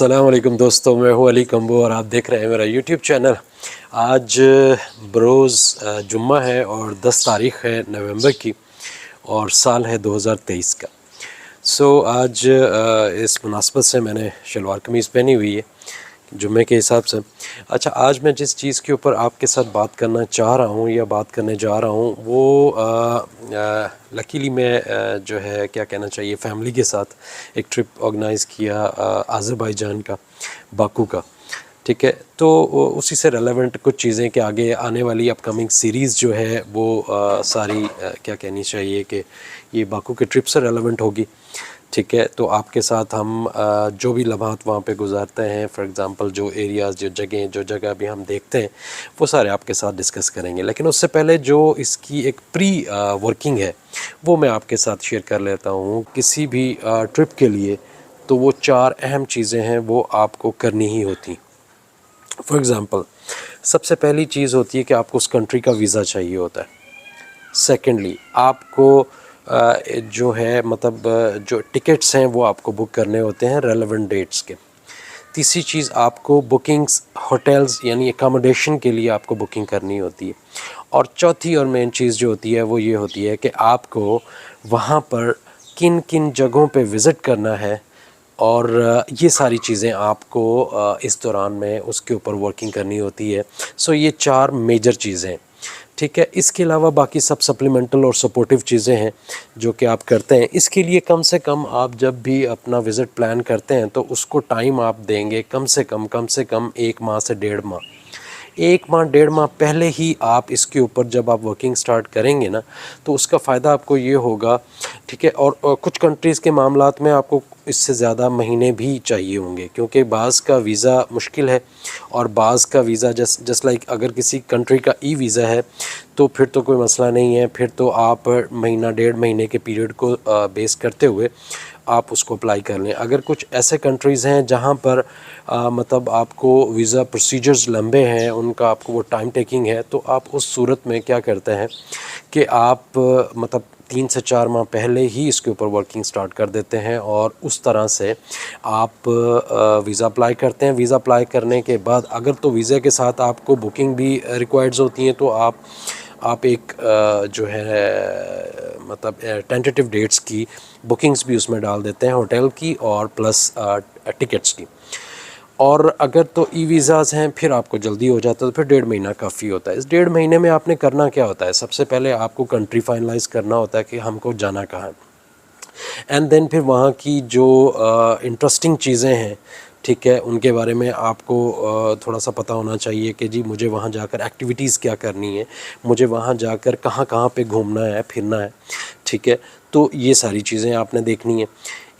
अस्सलाम वालेकुम दोस्तों, मैं हूँ अली कम्बो और आप देख रहे हैं मेरा यूट्यूब चैनल। आज बरोज़ जुम्मा है और 10 तारीख़ है नवंबर की और साल है 2023 का। आज इस मुनासबत से मैंने शलवार कमीज़ पहनी हुई है जुम्मे के हिसाब से। अच्छा, आज मैं जिस चीज़ के ऊपर आपके साथ बात करना चाह रहा हूँ या बात करने जा रहा हूँ वो लकीली मैं जो है क्या कहना चाहिए फैमिली के साथ एक ट्रिप ऑर्गेनाइज़ किया अज़रबैजान का, बाकू का। ठीक है, तो उसी से रेलेवेंट कुछ चीज़ें कि आगे आने वाली अपकमिंग सीरीज़ जो है वो सारी क्या कहनी चाहिए कि ये बाकू के ट्रिप से रेलेवेंट होगी। ठीक है, तो आपके साथ हम जो भी लम्हात वहाँ पे गुजारते हैं, फॉर एग्ज़ाम्पल जो एरियाज़ जो जगह भी हम देखते हैं वो सारे आपके साथ डिस्कस करेंगे। लेकिन उससे पहले जो इसकी एक प्री वर्किंग है वो मैं आपके साथ शेयर कर लेता हूँ। किसी भी ट्रिप के लिए तो वो 4 अहम चीज़ें हैं वो आपको करनी ही होती। फॉर एग्ज़ाम्पल सबसे पहली चीज़ होती है कि आपको उस कंट्री का वीज़ा चाहिए होता है। सेकेंडली आपको जो है मतलब जो टिकट्स हैं वो आपको बुक करने होते हैं रेलेवेंट डेट्स के। तीसरी चीज़ आपको बुकिंग्स होटल्स यानी अकोमोडेशन के लिए आपको बुकिंग करनी होती है। और चौथी और मेन चीज़ जो होती है वो ये होती है कि आपको वहाँ पर किन किन जगहों पे विज़िट करना है और ये सारी चीज़ें आपको इस दौरान में उसके ऊपर वर्किंग करनी होती है। ये 4 मेजर चीज़ें हैं। ठीक है, इसके अलावा बाकी सब सप्लीमेंटल और सपोर्टिव चीज़ें हैं जो कि आप करते हैं। इसके लिए कम से कम आप जब भी अपना विज़िट प्लान करते हैं तो उसको टाइम आप देंगे कम से कम 1 माह से 1.5 माह। 1 माह 1.5 माह पहले ही आप इसके ऊपर जब आप वर्किंग स्टार्ट करेंगे ना तो उसका फ़ायदा आपको ये होगा। ठीक है, और कुछ कंट्रीज़ के मामलात में आपको इससे ज़्यादा महीने भी चाहिए होंगे क्योंकि बाज़ का वीज़ा मुश्किल है और बाज़ का वीज़ा जस्ट लाइक अगर किसी कंट्री का ई वीज़ा है तो फिर तो कोई मसला नहीं है, फिर तो आप महीना 1.5 महीने के पीरियड को बेस करते हुए आप उसको अप्लाई कर लें। अगर कुछ ऐसे कंट्रीज़ हैं जहाँ पर मतलब आपको वीज़ा प्रोसीजर्स लंबे हैं, उनका आपको वो टाइम टेकिंग है, तो आप उस सूरत में क्या करते हैं कि आप मतलब 3 से 4 माह पहले ही इसके ऊपर वर्किंग स्टार्ट कर देते हैं और उस तरह से आप वीज़ा अप्लाई करते हैं। वीज़ा अप्लाई करने के बाद अगर तो वीज़े के साथ आपको बुकिंग भी रिक्वायर्ड्स होती हैं तो आप एक जो है मतलब टेंटेटिव डेट्स की बुकिंग्स भी उसमें डाल देते हैं होटल की और प्लस टिकट्स की। और अगर तो ई वीज़ाज़ हैं फिर आपको जल्दी हो जाता है तो फिर 1.5 महीना काफ़ी होता है। इस 1.5 महीने में आपने करना क्या होता है, सबसे पहले आपको कंट्री फाइनलाइज़ करना होता है कि हमको जाना कहाँ है एंड देन फिर वहाँ की जो इंटरेस्टिंग चीज़ें हैं, ठीक है, उनके बारे में आपको थोड़ा सा पता होना चाहिए कि जी मुझे वहाँ जाकर एक्टिविटीज़ क्या करनी है, मुझे वहाँ जाकर कहाँ कहाँ पे घूमना है फिरना है। ठीक है, तो ये सारी चीज़ें आपने देखनी है।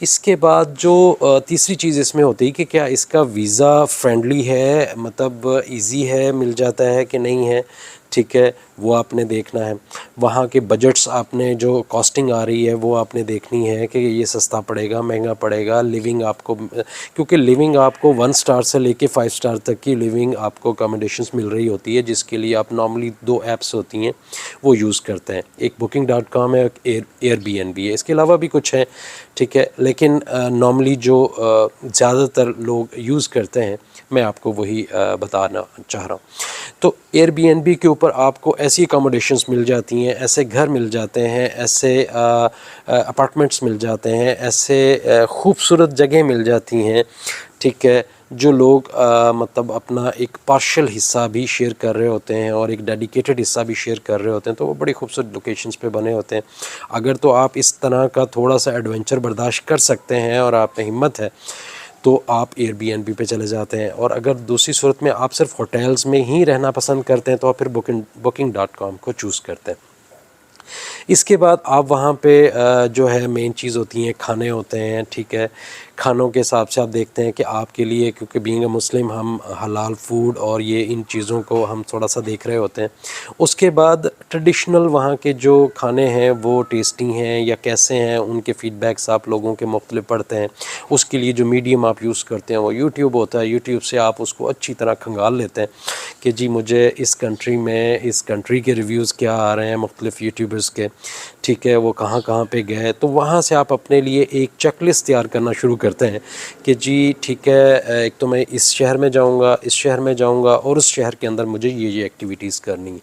इसके बाद जो तीसरी चीज़ इसमें होती है कि क्या इसका वीज़ा फ्रेंडली है, मतलब इजी है, मिल जाता है कि नहीं है। ठीक है, वो आपने देखना है। वहाँ के बजट्स आपने जो कॉस्टिंग आ रही है वो आपने देखनी है कि ये सस्ता पड़ेगा महंगा पड़ेगा। लिविंग आपको क्योंकि लिविंग आपको 1 स्टार से लेके 5 स्टार तक की लिविंग आपको अकोमोडेशंस मिल रही होती है, जिसके लिए आप नॉर्मली 2 ऐप्स होती हैं वो यूज़ करते हैं। एक booking.com है, एक एयरबीएनबी है, इसके अलावा भी कुछ है। ठीक है, लेकिन नॉर्मली जो ज़्यादातर लोग यूज़ करते हैं मैं आपको वही बताना चाह रहा हूँ। तो एयरबीएनबी के ऊपर आपको ऐसी अकोमोडेशंस मिल जाती हैं, ऐसे घर मिल जाते हैं, ऐसे अपार्टमेंट्स मिल जाते हैं, ऐसे खूबसूरत जगह मिल जाती हैं। ठीक है, जो लोग मतलब अपना एक पार्शियल हिस्सा भी शेयर कर रहे होते हैं और एक डेडिकेटेड हिस्सा भी शेयर कर रहे होते हैं, तो वो बड़ी खूबसूरत लोकेशंस पे बने होते हैं। अगर तो आप इस तरह का थोड़ा सा एडवेंचर बर्दाश्त कर सकते हैं और आप में हिम्मत है तो आप एयरबीएनबी पे चले जाते हैं। और अगर दूसरी सूरत में आप सिर्फ होटल्स में ही रहना पसंद करते हैं तो आप फिर booking.com को चूज़ करते हैं। इसके बाद आप वहाँ पे जो है मेन चीज़ होती हैं खाने होते हैं। ठीक है, खानों के हिसाब से आप देखते हैं कि आपके लिए, क्योंकि बीइंग अ मुस्लिम हम हलाल फूड और ये इन चीज़ों को हम थोड़ा सा देख रहे होते हैं। उसके बाद ट्रेडिशनल वहाँ के जो खाने हैं वो टेस्टी हैं या कैसे हैं, उनके फ़ीडबैक्स आप लोगों के मुख्तलिफ पढ़ते हैं। उसके लिए जो मीडियम आप यूज़ करते हैं वो यूट्यूब होता है। यूट्यूब से आप उसको अच्छी तरह खंगाल लेते हैं कि जी मुझे इस कंट्री में इस कंट्री के रिव्यूज़ क्या आ रहे हैं मुख्तलिफ यूट्यूबर्स के। ठीक है, वो कहाँ कहाँ पे गए, तो वहाँ से आप अपने लिए एक चेकलिस्ट तैयार करना शुरू कर करते हैं कि जी ठीक है, एक तो मैं इस शहर में जाऊंगा, इस शहर में जाऊंगा और उस शहर के अंदर मुझे ये एक्टिविटीज़ करनी है।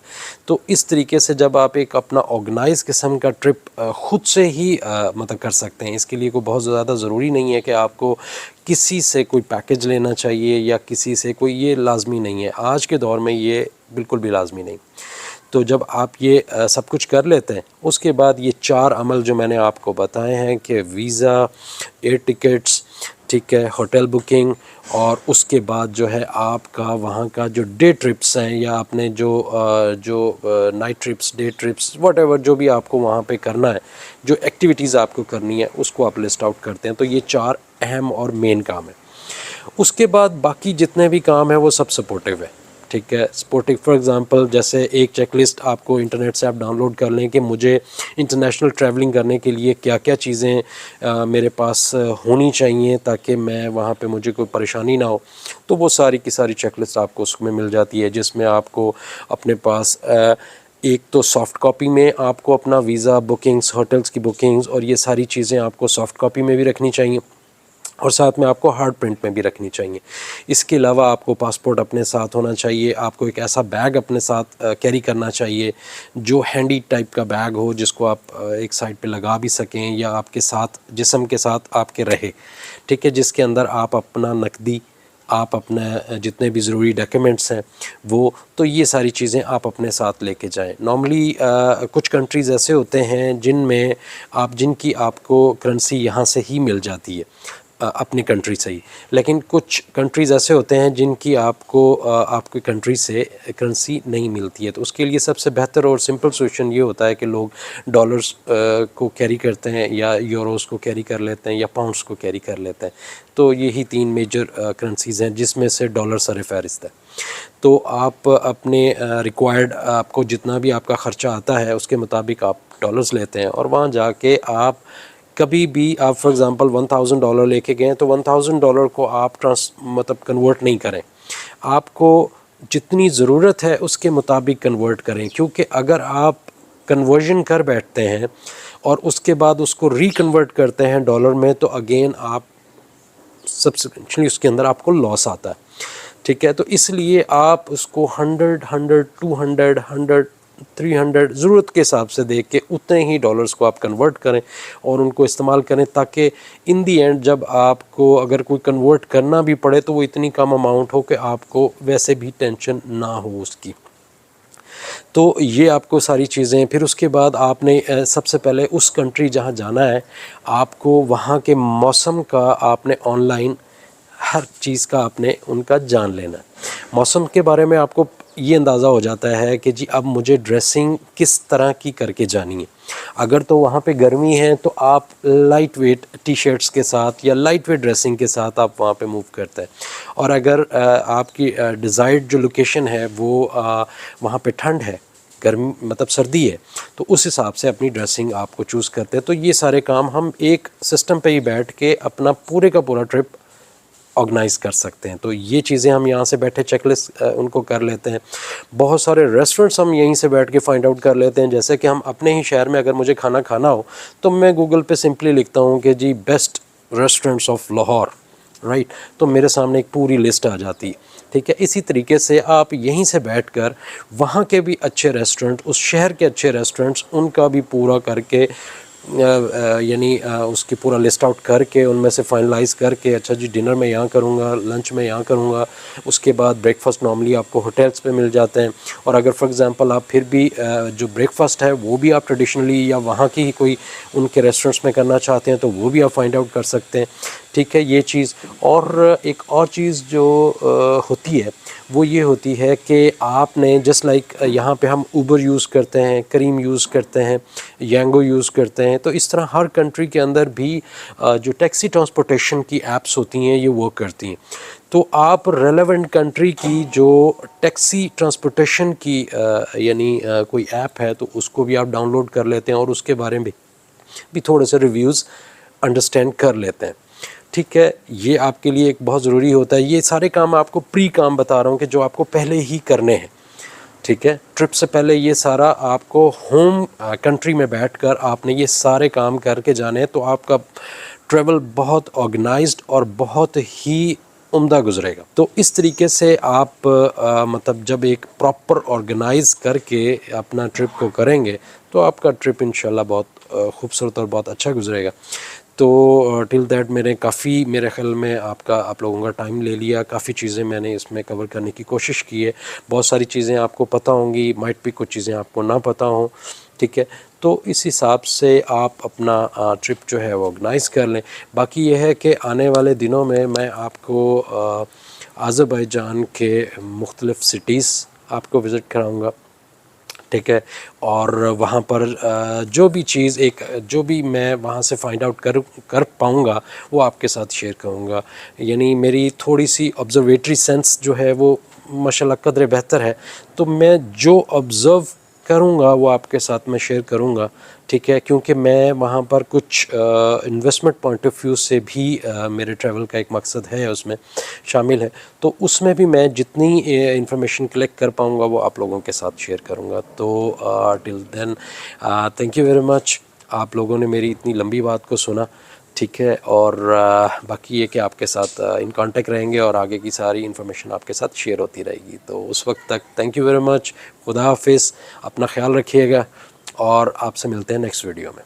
तो इस तरीके से जब आप एक अपना ऑर्गेनाइज किस्म का ट्रिप ख़ुद से ही मतलब कर सकते हैं, इसके लिए कोई बहुत ज़्यादा ज़रूरी नहीं है कि आपको किसी से कोई पैकेज लेना चाहिए या किसी से कोई, ये लाजमी नहीं है। आज के दौर में ये बिल्कुल भी लाजमी नहीं। तो जब आप ये सब कुछ कर लेते हैं, उसके बाद ये 4 अमल जो मैंने आपको बताए हैं कि वीज़ा, एयर टिकट्स, ठीक है, होटल बुकिंग, और उसके बाद जो है आपका वहाँ का जो डे ट्रिप्स हैं या आपने जो night trips, day trips, whatever जो भी आपको वहाँ पे करना है, जो एक्टिविटीज़ आपको करनी है उसको आप लिस्ट आउट करते हैं। तो ये 4 अहम और मेन काम है। उसके बाद बाकी जितने भी काम है वो सब सपोर्टिव है, ठीक है। सपोर्टिव फॉर एग्ज़ाम्पल जैसे एक चेकलिस्ट आपको इंटरनेट से आप डाउनलोड कर लें कि मुझे इंटरनेशनल ट्रैवलिंग करने के लिए क्या क्या चीज़ें मेरे पास होनी चाहिए ताकि मैं वहाँ पे मुझे कोई परेशानी ना हो। तो वो सारी की सारी चेकलिस्ट आपको उसमें मिल जाती है, जिसमें आपको अपने पास एक तो सॉफ़्ट कॉपी में आपको अपना वीज़ा, बुकिंग्स, होटल्स की बुकिंग्स और ये सारी चीज़ें आपको सॉफ़्ट कॉपी में भी रखनी चाहिए और साथ में आपको हार्ड प्रिंट में भी रखनी चाहिए। इसके अलावा आपको पासपोर्ट अपने साथ होना चाहिए। आपको एक ऐसा बैग अपने साथ कैरी करना चाहिए जो हैंडी टाइप का बैग हो, जिसको आप एक साइड पे लगा भी सकें या आपके साथ, जिस्म के साथ आपके रहे, ठीक है, जिसके अंदर आप अपना नकदी, आप अपने जितने भी ज़रूरी डॉक्यूमेंट्स हैं वो, तो ये सारी चीज़ें आप अपने साथ लेके जाएं। नॉर्मली कुछ कंट्रीज़ ऐसे होते हैं जिनमें जिनकी आपको करेंसी यहाँ से ही मिल जाती है, अपनी कंट्री से ही, लेकिन कुछ कंट्रीज़ ऐसे होते हैं जिनकी आपको आपकी कंट्री से करेंसी नहीं मिलती है। तो उसके लिए सबसे बेहतर और सिंपल सोल्यूशन ये होता है कि लोग डॉलर्स को कैरी करते हैं या यूरोस को कैरी कर लेते हैं या पाउंड्स को कैरी कर लेते हैं। तो यही 3 मेजर करेंसीज़ हैं जिसमें से डॉलर सरफ़हरिस्त है। तो आप अपने रिक्वायर्ड, आपको जितना भी आपका ख़र्चा आता है उसके मुताबिक आप डॉलर्स लेते हैं और वहाँ जाके आप कभी भी आप फॉर एग्ज़ाम्पल $1000 लेके गए तो $1000 को आप मतलब कन्वर्ट नहीं करें, आपको जितनी ज़रूरत है उसके मुताबिक कन्वर्ट करें। क्योंकि अगर आप कन्वर्जन कर बैठते हैं और उसके बाद उसको रिकन्वर्ट करते हैं डॉलर में, तो अगेन आप सब्सिक्वेंटली उसके अंदर आपको लॉस आता है, ठीक है। तो इसलिए आप उसको 100, 200, 300 ज़रूरत के हिसाब से देख के उतने ही डॉलर्स को आप कन्वर्ट करें और उनको इस्तेमाल करें, ताकि इन दी एंड जब आपको अगर कोई कन्वर्ट करना भी पड़े तो वो इतनी कम अमाउंट हो कि आपको वैसे भी टेंशन ना हो उसकी। तो ये आपको सारी चीज़ें, फिर उसके बाद आपने सबसे पहले उस कंट्री जहाँ जाना है, आपको वहाँ के मौसम का आपने ऑनलाइन हर चीज़ का आपने उनका जान लेना है। मौसम के बारे में आपको ये अंदाज़ा हो जाता है कि जी अब मुझे ड्रेसिंग किस तरह की करके जानी है। अगर तो वहाँ पे गर्मी है तो आप लाइट वेट टी शर्ट्स के साथ या लाइट वेट ड्रेसिंग के साथ आप वहाँ पे मूव करते हैं। और अगर आपकी डिज़ायर्ड जो लोकेशन है वो वहाँ पे ठंड है, गर्मी मतलब सर्दी है, तो उस हिसाब से अपनी ड्रेसिंग आपको चूज़ करते हैं। तो ये सारे काम हम एक सिस्टम पे ही बैठ के अपना पूरे का पूरा ट्रिप ऑर्गेनाइज़ कर सकते हैं। तो ये चीज़ें हम यहाँ से बैठे चेकलिस्ट उनको कर लेते हैं। बहुत सारे रेस्टोरेंट्स हम यहीं से बैठ के फाइंड आउट कर लेते हैं। जैसे कि हम अपने ही शहर में अगर मुझे खाना खाना हो तो मैं गूगल पे सिंपली लिखता हूँ कि जी best restaurants of Lahore, right, तो मेरे सामने एक पूरी लिस्ट आ जाती है, ठीक है। इसी तरीके से आप यहीं से बैठकर वहाँ के भी अच्छे रेस्टोरेंट, उस शहर के अच्छे रेस्टोरेंट्स, उनका भी पूरा करके यानी उसकी पूरा लिस्ट आउट करके उनमें से फाइनलाइज़ करके, अच्छा जी डिनर में यहाँ करूँगा, लंच में यहाँ करूँगा, उसके बाद ब्रेकफास्ट नॉर्मली आपको होटल्स पे मिल जाते हैं। और अगर फॉर एग्ज़ाम्पल आप फिर भी जो ब्रेकफास्ट है वो भी आप ट्रेडिशनली या वहाँ की ही कोई उनके रेस्टोरेंट्स में करना चाहते हैं तो वो भी आप फाइंड आउट कर सकते हैं, ठीक है, ये चीज़। और एक और चीज़ जो होती है वो ये होती है कि आपने जस्ट लाइक यहाँ पे हम ऊबर यूज़ करते हैं, करीम यूज़ करते हैं, यांगो यूज़ करते हैं, तो इस तरह हर कंट्री के अंदर भी जो टैक्सी ट्रांसपोर्टेशन की ऐप्स होती हैं ये वर्क करती हैं। तो आप रेलेवेंट कंट्री की जो टैक्सी ट्रांसपोर्टेशन की यानी कोई ऐप है तो उसको भी आप डाउनलोड कर लेते हैं और उसके बारे में भी थोड़े से रिव्यूज़ अंडरस्टैंड कर लेते हैं, ठीक है। ये आपके लिए एक बहुत ज़रूरी होता है। ये सारे काम आपको प्री काम बता रहा हूँ कि जो आपको पहले ही करने हैं, ठीक है। ट्रिप से पहले ये सारा आपको होम कंट्री में बैठकर आपने ये सारे काम करके जाने हैं, तो आपका ट्रैवल बहुत ऑर्गेनाइज्ड और बहुत ही उम्दा गुजरेगा। तो इस तरीके से आप मतलब जब एक प्रॉपर ऑर्गेनाइज करके अपना ट्रिप को करेंगे तो आपका ट्रिप इंशाल्लाह बहुत खूबसूरत और बहुत अच्छा गुजरेगा। तो टिल दैट मेरे ख़्याल में आप लोगों का टाइम ले लिया, काफ़ी चीज़ें मैंने इसमें कवर करने की कोशिश की है। बहुत सारी चीज़ें आपको पता होंगी, माइट भी कुछ चीज़ें आपको ना पता हों, ठीक है। तो इस हिसाब से आप अपना ट्रिप जो है वो ऑर्गेनाइज़ कर लें। बाकी ये है कि आने वाले दिनों में मैं आपको अज़रबैजान के मुख्तलिफ़ सिटीज़ आपको विज़िट कराऊँगा, ठीक है। और वहाँ पर जो भी मैं वहाँ से फ़ाइंड आउट कर पाऊँगा वो आपके साथ शेयर करूँगा। यानी मेरी थोड़ी सी ऑब्ज़र्वेटरी सेंस जो है वो माशाल्लाह कदरे बेहतर है, तो मैं जो ऑब्ज़र्व करूँगा वो आपके साथ मैं शेयर करूँगा, ठीक है। क्योंकि मैं वहाँ पर कुछ इन्वेस्टमेंट पॉइंट ऑफ व्यू से भी मेरे ट्रैवल का एक मकसद है, उसमें शामिल है। तो उसमें भी मैं जितनी इंफॉर्मेशन कलेक्ट कर पाऊँगा वो आप लोगों के साथ शेयर करूँगा। तो till then thank you very much, आप लोगों ने मेरी इतनी लंबी बात को सुना, ठीक है। और बाकी ये कि आपके साथ इन कांटेक्ट रहेंगे और आगे की सारी इन्फॉर्मेशन आपके साथ शेयर होती रहेगी। तो उस वक्त तक थैंक यू वेरी मच, खुदा हाफिज़, अपना ख्याल रखिएगा और आपसे मिलते हैं नेक्स्ट वीडियो में।